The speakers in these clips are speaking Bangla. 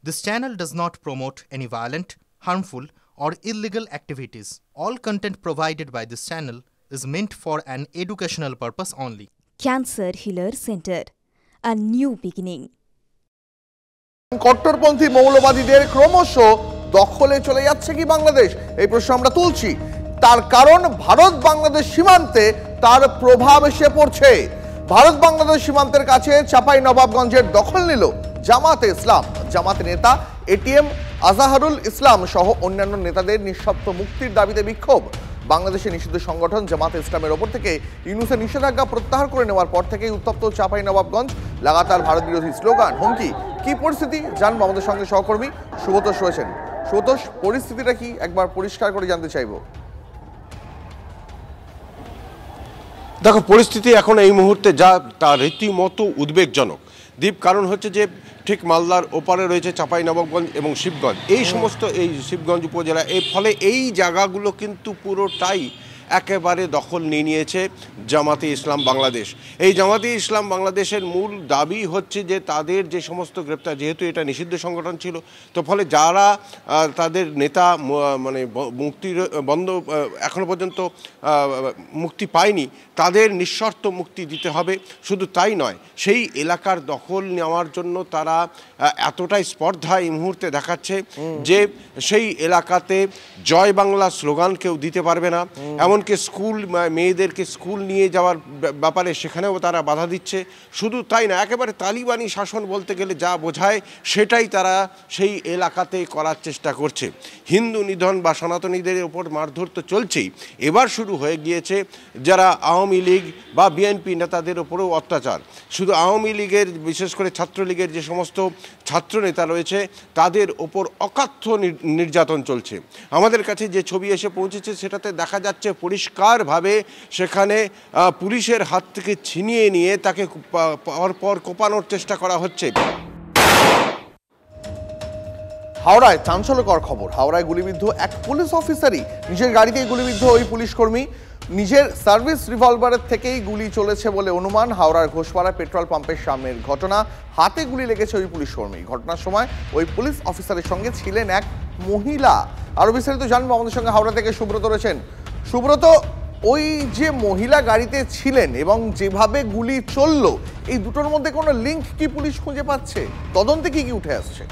This channel does not promote any violent, harmful, or illegal activities. All content provided by this channel is meant for an educational purpose only. Cancer Healer Center, a new beginning. কট্টরপন্থী মৌলবাদীদের ক্রমশ দখলে চলে যাচ্ছে কি বাংলাদেশ, এই প্রশ্ন আমরা তুলছি। তার কারণ ভারত বাংলাদেশ সীমান্তে তার প্রভাব এসে পড়ছে। ভারত বাংলাদেশ সীমান্তের কাছে চাঁপাইনবাবগঞ্জের দখল নিল জামাতে ইসলাম। জামাতে নেতা এটিএম আজাহারুল ইসলাম সহ অন্যান্য নেতাদের নিঃশর্ত মুক্তির দাবিতে বিক্ষোভ। বাংলাদেশের নিষিদ্ধ সংগঠন জামাতে ইসলামের ওপর থেকে ইউনূসের নিষেধাজ্ঞা প্রত্যাহার করে নেওয়ার পর থেকেই উত্তপ্ত চাঁপাইনবাবগঞ্জ, লাগাতার ভারত বিরোধী স্লোগান, হুমকি। কি পরিস্থিতি জানবো আমাদের সঙ্গে সহকর্মী সুব্রতোষ রয়েছেন। সুব্রতোষ, পরিস্থিতিটা কি একবার পরিষ্কার করে জানতে চাইবো। দেখো, পরিস্থিতি এখন এই মুহূর্তে যা তা রীতিমতো উদ্বেগজনক দ্বীপ। কারণ হচ্ছে যে ঠিক মালদার ওপারে রয়েছে চাঁপাইনবাবগঞ্জ এবং শিবগঞ্জ, এই সমস্ত এই শিবগঞ্জ উপজেলা, এর ফলে এই জায়গাগুলো কিন্তু পুরোটাই একেবারে দখল নিয়ে নিয়েছে জামাতে ইসলাম বাংলাদেশ। এই জামাতে ইসলাম বাংলাদেশের মূল দাবি হচ্ছে যে তাদের যে সমস্ত গ্রেপ্তার, যেহেতু এটা নিষিদ্ধ সংগঠন ছিল, তো ফলে যারা তাদের নেতা মানে মুক্তির বন্ধ এখনো পর্যন্ত মুক্তি পায়নি, তাদের নিঃশর্ত মুক্তি দিতে হবে। শুধু তাই নয়, সেই এলাকার দখল নেওয়ার জন্য তারা এতটাই স্পর্ধা এই মুহূর্তে দেখাচ্ছে যে সেই এলাকাতে জয় বাংলা স্লোগান কেউ দিতে পারবে না। এমনকি স্কুল, মেয়েদেরকে স্কুল নিয়ে যাওয়ার ব্যাপারে সেখানেও তারা বাধা দিচ্ছে। শুধু তাই না, একেবারে তালিবানি শাসন বলতে গেলে যা বোঝায় সেটাই তারা সেই এলাকাতে করার চেষ্টা করছে। হিন্দু নিধন বা সনাতনীদের ওপর মারধর তো চলছেই, এবার শুরু হয়ে গিয়েছে যারা আওয়ামী লীগ বা বিএনপি নেতাদের ওপরেও অত্যাচার। শুধু আওয়ামী লীগের, বিশেষ করে ছাত্রলীগের যে সমস্ত ছাত্র নেতা রয়েছে তাদের ওপর অকাথ্য নির্যাতন চলছে। আমাদের কাছে যে ছবি এসে পৌঁছেছে সেটাতে দেখা যাচ্ছে পরিষ্কারভাবে সেখানে পুলিশের হাত থেকে ছিনিয়ে নিয়ে তাকে পর কোপানোর চেষ্টা করা হচ্ছে। হাওড়ায় চাঞ্চল্যকর খবর। হাওড়ায় গুলিবিদ্ধ এক পুলিশ অফিসারই, নিজের গাড়িতেই গুলিবিদ্ধ ওই পুলিশ কর্মী। নিজের সার্ভিস রিভলভারের থেকেই গুলি চলেছে বলে অনুমান। হাওড়ার ঘোষপাড়া পেট্রোল পাম্পের সামনের ঘটনা। হাতে গুলি লেগেছে ওই পুলিশ কর্মী। ঘটনার সময় ওই পুলিশ অফিসারের সঙ্গে ছিলেন এক মহিলা। আরো বিস্তারিত জানবো, আমাদের সঙ্গে হাওড়া থেকে সুব্রত রয়েছেন। সুব্রত, ওই যে মহিলা গাড়িতে ছিলেন এবং যেভাবে গুলি চললো, এই দুটোর মধ্যে কোনো লিঙ্ক কি পুলিশ খুঁজে পাচ্ছে? তদন্তে কি কি উঠে আসছে?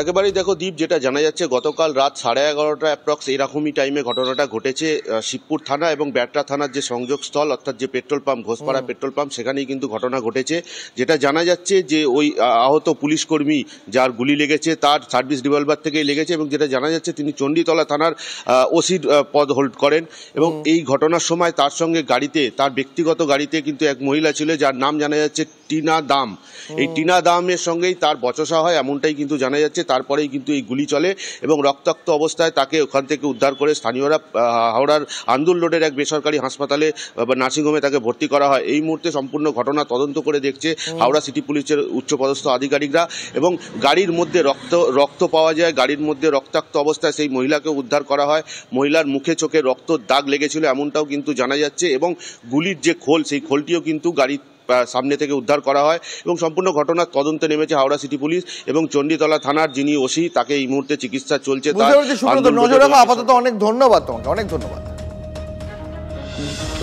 একেবারেই দেখো দীপ, যেটা জানা যাচ্ছে গতকাল রাত 11:30 অ্যাপ্রক্স এরকমই টাইমে ঘটনাটা ঘটেছে। শিবপুর থানা এবং ব্যাটরা থানার যে সংযোগস্থল, অর্থাৎ যে petrol pump, Ghoshpara petrol pump, সেখানেই কিন্তু ঘটনা ঘটেছে। যেটা জানা যাচ্ছে যে ওই আহত পুলিশ কর্মী যার গুলি লেগেছে তার সার্ভিস রিভলভার থেকেই লেগেছে, এবং যেটা জানা যাচ্ছে তিনি চণ্ডীতলা থানার ওসির পদ হোল্ড করেন। এবং এই ঘটনার সময় তার সঙ্গে গাড়িতে, তার ব্যক্তিগত গাড়িতে কিন্তু এক মহিলা ছিল যার নাম জানা যাচ্ছে টিনা দাম। এই টিনা দামের সঙ্গেই তার বচসা হয়, এমনটাই কিন্তু জানা যাচ্ছে। তারপরেই কিন্তু এই গুলি চলে এবং রক্তাক্ত অবস্থায় তাকে ওখান থেকে উদ্ধার করে স্থানীয়রা হাওড়ার আন্দুল রোডের এক বেসরকারি হাসপাতালে বা নার্সিংহোমে তাকে ভর্তি করা হয়। এই মুহূর্তে সম্পূর্ণ ঘটনা তদন্ত করে দেখছে হাওড়া সিটি পুলিশের উচ্চপদস্থ আধিকারিকরা। এবং গাড়ির মধ্যে রক্ত পাওয়া যায়, গাড়ির মধ্যে রক্তাক্ত অবস্থায় সেই মহিলাকে উদ্ধার করা হয়। মহিলার মুখে চোখে রক্ত দাগ লেগেছিল এমনটাও কিন্তু জানা যাচ্ছে। এবং গুলির যে খোল, সেই খোলটিও কিন্তু গাড়ির সামনে থেকে উদ্ধার করা হয়। এবং সম্পূর্ণ ঘটনার তদন্তে নেমেছে হাওড়া সিটি পুলিশ এবং চণ্ডীতলা থানার যিনি ওসি, তাকে এই মুহূর্তে চিকিৎসা চলছে। আপাতত অনেক ধন্যবাদ তোমাকে, অনেক ধন্যবাদ।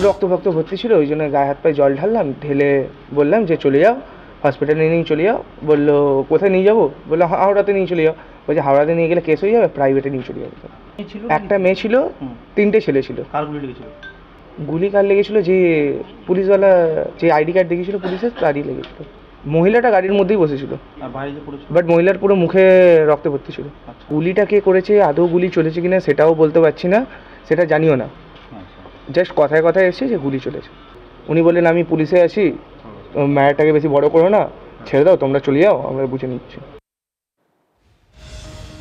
রক্ত ভর্তি ছিল, ওই জন্য গায়ে হাত পায়ে জল ঢাললাম, ঢেলে বললাম যে চলে যাও হসপিটালে নিয়ে চলে যাও। বললো কোথায় নিয়ে যাবো? বললো হাওড়াতে নিয়ে চলে যাও। বলছে হাওড়াতে নিয়ে গেলে কেস হয়ে যাবে, প্রাইভেটে নিয়ে চলে যাবে। একটা মেয়ে ছিল, 3টে ছেলে ছিল। গুলি কার লেগেছিল? যে পুলিশওয়ালা যে আইডি কার্ড দেখিয়েছিল পুলিশের, তারই লেগেছিল। মহিলাটা গাড়ির মধ্যেই বসেছিল, বাট মহিলার পুরো মুখে রক্তে ভর্তি ছিল। গুলিটা কে করেছে, আদৌ গুলি চলেছে কিনা সেটাও বলতে পারছি না, সেটা জানিও না। জাস্ট কথায় কথায় এসছে যে গুলি চলেছে। উনি বললেন আমি পুলিশে আছি, ম্যাটারটাকে বেশি বড় করো না, ছেড়ে দাও, তোমরা চলে যাও, আমরা বুঝে নিচ্ছি।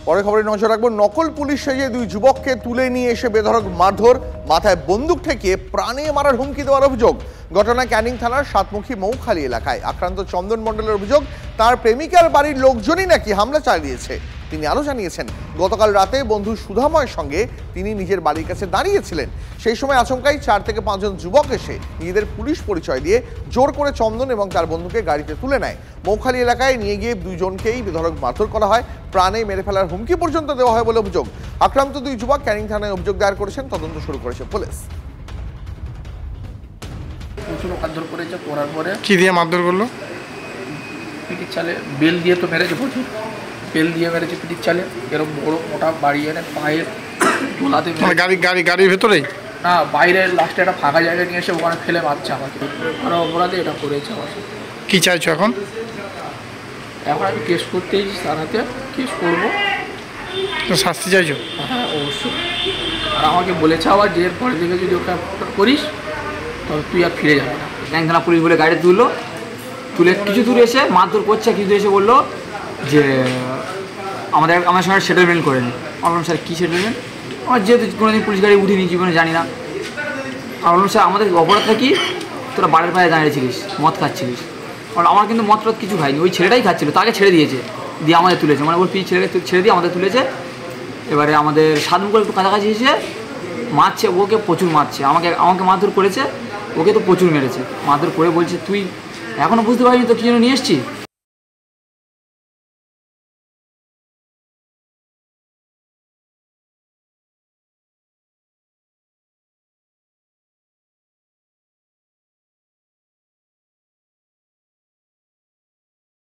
পরে খবরে নজর রাখবো। নকল পুলিশ সেজে 2 যুবককে তুলে নিয়ে এসে বেধড়ক মারধর, মাথায় বন্দুক ঠেকিয়ে প্রাণে মারার হুমকি দেওয়ার অভিযোগ। ঘটনা ক্যানিং থানার সাতমুখী মৌখালী এলাকায়। আক্রান্ত চন্দন মণ্ডলের অভিযোগ, তার প্রেমিকার বাড়ির লোকজনই নাকি হামলা চালিয়েছে। তিনি আরও জানিয়েছেন, গতকাল রাতে বন্ধু সুধাময়ের সঙ্গে তিনি নিজের বাড়ির কাছে দাঁড়িয়েছিলেন। সেই সময় আচমকাই 4 থেকে 5 জন যুবক এসে নিজেদের পুলিশ পরিচয় দিয়ে জোর করে চন্দন এবং তার বন্ধুকে গাড়িতে তুলে নেয়। মৌখালী এলাকায় নিয়ে গিয়ে 2 জনকেই বেধড়ক মারধর করা হয়, প্রাণে মেরে ফেলার হুমকি পর্যন্ত দেওয়া হয় বলে অভিযোগ। আক্রান্ত 2 যুবক ক্যানিং থানায় অভিযোগ দায়ের করেছেন, তদন্ত শুরু করেছে পুলিশ। প্রচুর মারধর করেছে, করার পরে কি দিয়ে মারধর করলো? পিটির চালে বেল দিয়ে তো মেরেছে, প্রচুর বেল দিয়ে মেরেছে পিটির চালে, এরকম বড় মোটা বাড়ি এনে পায়ের তোলাতে গাড়ির ভেতরেই না, বাইরে লাস্টে একটা ফাঁকা জায়গা নিয়ে এসে ওখানে ফেলে মারছে আমাকে। আর অপরাধে এটা করেছে আমার। কি চাইছো এখন? এখন আমি কেস করতে এসেছি, তার হাতে কেস করবো। শাস্তি চাইছো? হ্যাঁ অবশ্যই। আর আমাকে বলেছে আবার যে এরপরে থেকে যদি ওকে করিস তবে তুই আর ফিরে যাবে না। ক্যানিং থানা পুলিশ বলে গাড়ি তুলে কিছু দূরে এসে মারধর করছে, কিছু দূরে এসে বললো যে আমার সঙ্গে সেটেলমেন্ট করে নি। আমার বললাম স্যার কী সেটেলমেন্ট? আমার যেহেতু কোনোদিন পুলিশ গাড়ি উঠিনি, জীবনে জানি না। আমার বললাম স্যার আমাদের অপরাধটা কি, তোরা বাড়ির পায়ে দাঁড়িয়েছিলিস, মদ খাচ্ছিলিস। আমার কিন্তু মদ টদ কিছু খাইনি, ওই ছেলেটাই খাচ্ছিল, তাকে ছেড়ে দিয়েছে, দিয়ে আমাদের তুলেছে, মানে ওর পিছিয়ে ছেলেকে ছেড়ে দিয়ে আমাদের তুলেছে। এবারে আমাদের সাধনপুর একটু কাছাকাছি এসে মারছে, ওকে প্রচুর মারছে, আমাকে মারধর করেছে, ওকে তো প্রচুর মেরেছে। মারধর করে বলছে তুই এখনও বুঝতে পারিনি তো কী জন্য নিয়ে এসছি।